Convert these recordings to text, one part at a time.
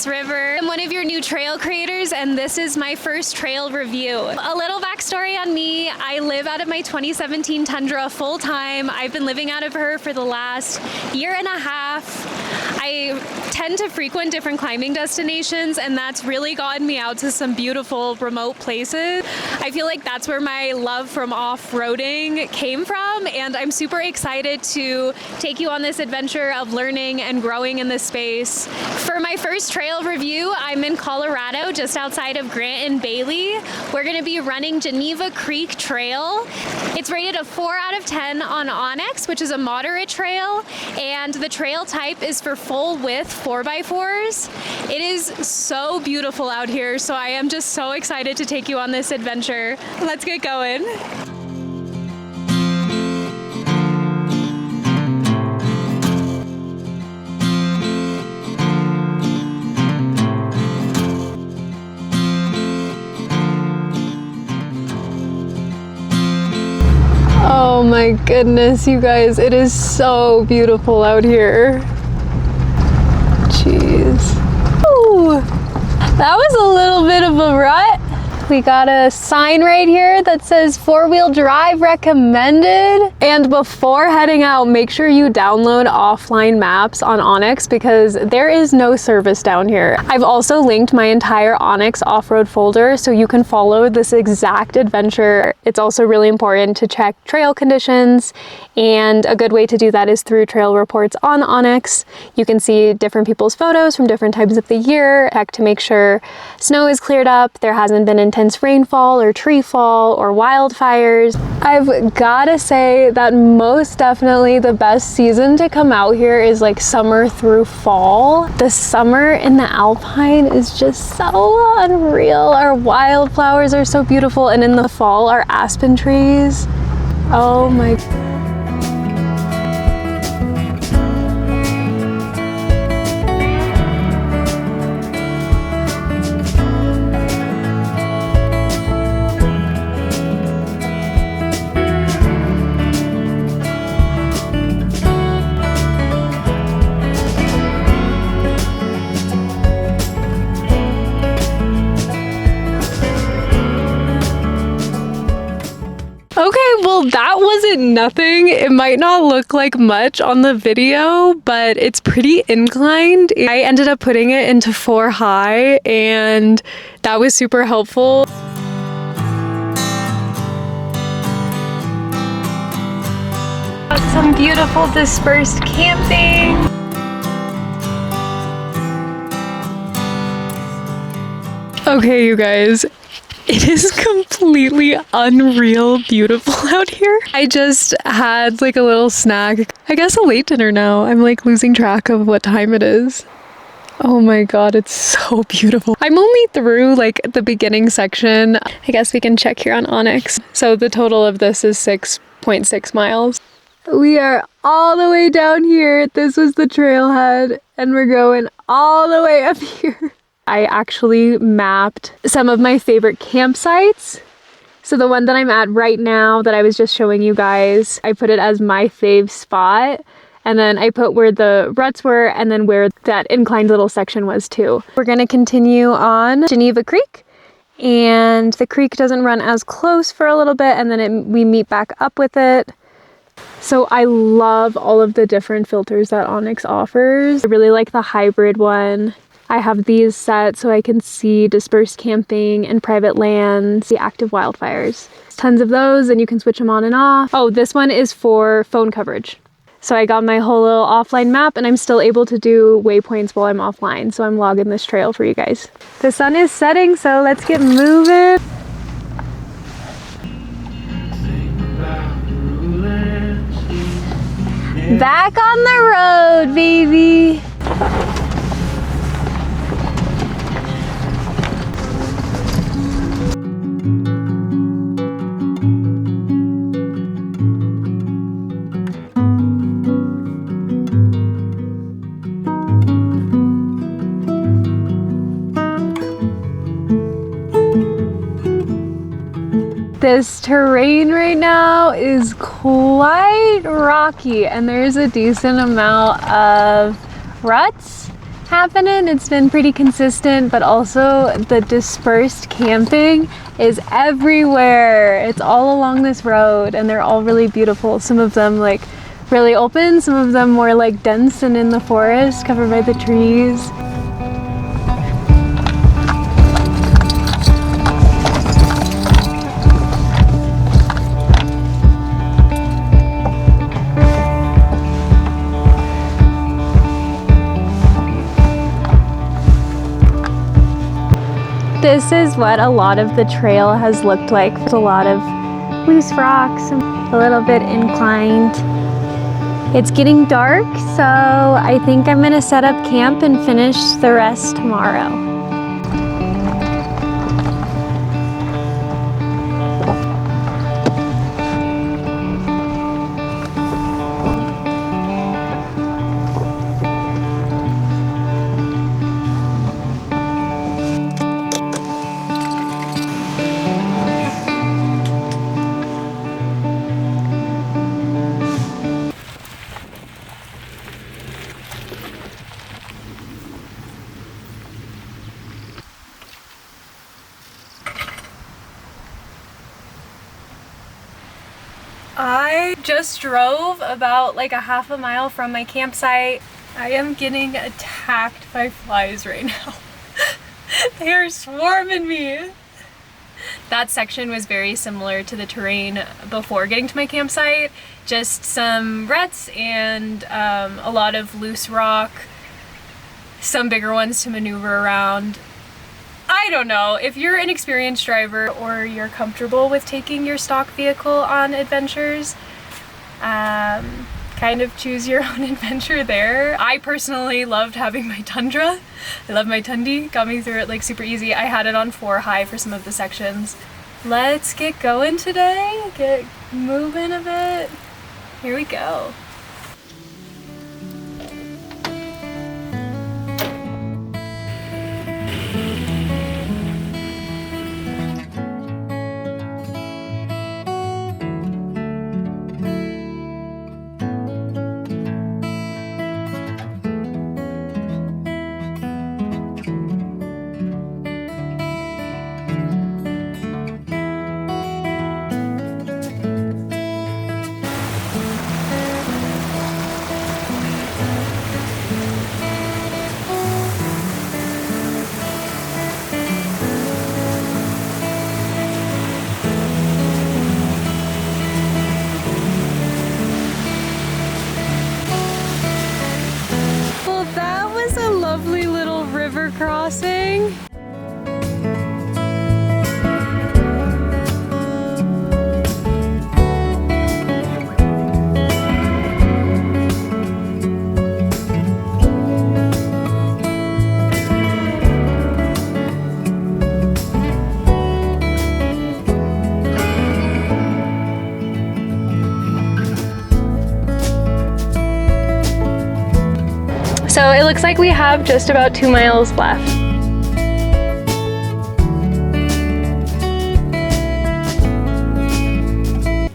this river. I'm one of your new trail creators, and this is my first trail review. A little backstory on me: I live out of my 2017 Tundra full time. I've been living out of her for the last year and a half. I tend to frequent different climbing destinations, and that's really gotten me out to some beautiful remote places. I feel like that's where my love from off-roading came from, and I'm super excited to take you on this adventure of learning and growing in this space. For my first trail review, I'm in Colorado, just outside of Grant and Bailey. We're going to be running Geneva Creek Trail. It's rated a 4 out of 10 on onX, which is a moderate trail, and the trail type is for full width 4x4s. It is so beautiful out here, so I am just so excited to take you on this adventure. Let's get going. Oh my goodness, you guys, it is so beautiful out here. Jeez. Ooh, that was a little bit of a rut. We got a sign right here that says 4-wheel drive recommended. And before heading out, make sure you download offline maps on onX because there is no service down here. I've also linked my entire onX Offroad folder so you can follow this exact adventure. It's also really important to check trail conditions, and a good way to do that is through trail reports on onX. You can see different people's photos from different times of the year, check to make sure snow is cleared up, there hasn't been intense rainfall or tree fall or wildfires. I've gotta say that most definitely the best season to come out here is like summer through fall. The summer in the Alpine is just so unreal. Our wildflowers are so beautiful, and in the fall, our aspen trees. Oh my. Okay, well that wasn't nothing. It might not look like much on the video, but it's pretty inclined. I ended up putting it into 4 high, and that was super helpful. Some beautiful dispersed camping. Okay, you guys. It is completely unreal beautiful out here. I just had like a little snack. I guess a late dinner now. I'm like losing track of what time it is. Oh my god, it's so beautiful. I'm only through like the beginning section. I guess we can check here on onX. So the total of this is 6.6 miles. We are all the way down here. This was the trailhead, and we're going all the way up here. I actually mapped some of my favorite campsites. So the one that I'm at right now that I was just showing you guys, I put it as my fave spot. And then I put where the ruts were and then where that inclined little section was too. We're gonna continue on Geneva Creek, and the creek doesn't run as close for a little bit, and then we meet back up with it. So I love all of the different filters that onX offers. I really like the hybrid one. I have these set so I can see dispersed camping and private lands, the active wildfires. Tons of those, and you can switch them on and off. Oh, this one is for phone coverage. So I got my whole little offline map, and I'm still able to do waypoints while I'm offline. So I'm logging this trail for you guys. The sun is setting, so let's get moving. Back on the road, baby. This terrain right now is quite rocky, and there's a decent amount of ruts happening. It's been pretty consistent, but also the dispersed camping is everywhere. It's all along this road and they're all really beautiful. Some of them like really open, some of them more like dense and in the forest, covered by the trees. This is what a lot of the trail has looked like. There's a lot of loose rocks, a little bit inclined. It's getting dark, so I think I'm gonna set up camp and finish the rest tomorrow. I just drove about like a half a mile from my campsite. I am getting attacked by flies right now. They are swarming me. That section was very similar to the terrain before getting to my campsite. Just some ruts and a lot of loose rock, some bigger ones to maneuver around. I don't know, if you're an experienced driver or you're comfortable with taking your stock vehicle on adventures, kind of choose your own adventure there. I personally loved having my Tundra. I love my Tundi, got me through it like super easy. I had it on 4 high for some of the sections. Let's get going today, get moving a bit. Here we go. Lovely little river crossing. So it looks like we have just about 2 miles left.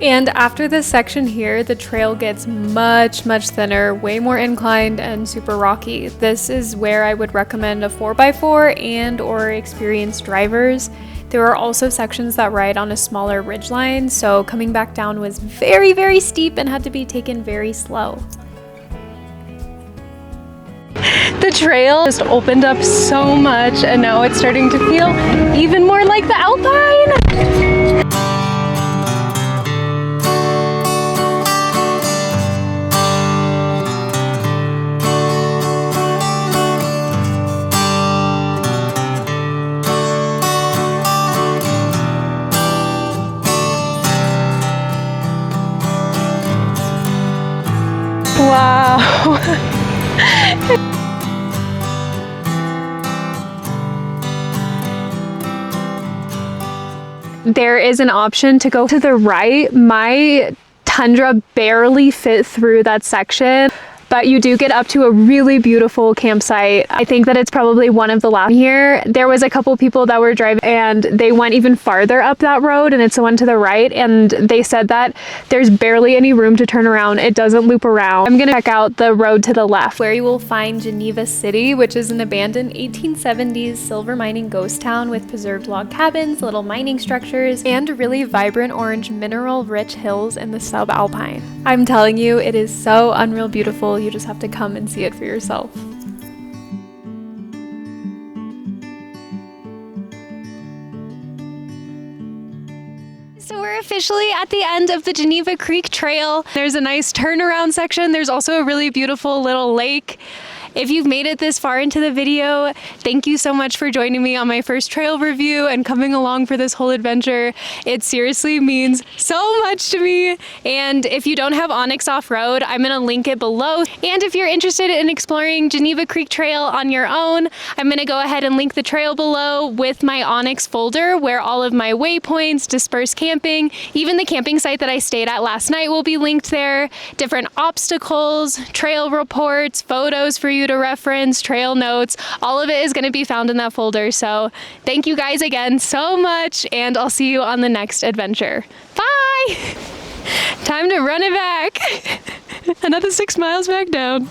And after this section here, the trail gets much thinner, way more inclined and super rocky. This is where I would recommend a 4x4 and or experienced drivers. There are also sections that ride on a smaller ridgeline, so coming back down was very steep and had to be taken very slow. The trail just opened up so much and now it's starting to feel even more like the Alpine. Wow. There is an option to go to the right. My Tundra barely fit through that section, but you do get up to a really beautiful campsite. I think that it's probably one of the last here. There was a couple people that were driving and they went even farther up that road, and it's the one to the right, and they said that there's barely any room to turn around. It doesn't loop around. I'm gonna check out the road to the left where you will find Geneva City, which is an abandoned 1870s silver mining ghost town with preserved log cabins, little mining structures, and really vibrant orange mineral-rich hills in the sub-alpine. I'm telling you, it is so unreal beautiful. You just have to come and see it for yourself. So we're officially at the end of the Geneva Creek Trail. There's a nice turnaround section. There's also a really beautiful little lake. If you've made it this far into the video, thank you so much for joining me on my first trail review and coming along for this whole adventure. It seriously means so much to me. And if you don't have onX Offroad, I'm gonna link it below. And if you're interested in exploring Geneva Creek Trail on your own, I'm gonna go ahead and link the trail below with my onX folder where all of my waypoints, dispersed camping, even the camping site that I stayed at last night will be linked there, different obstacles, trail reports, photos for you to reference, trail notes, all of it is going to be found in that folder. So thank you guys again so much, and I'll see you on the next adventure. Bye! Time to run it back. Another 6 miles back down.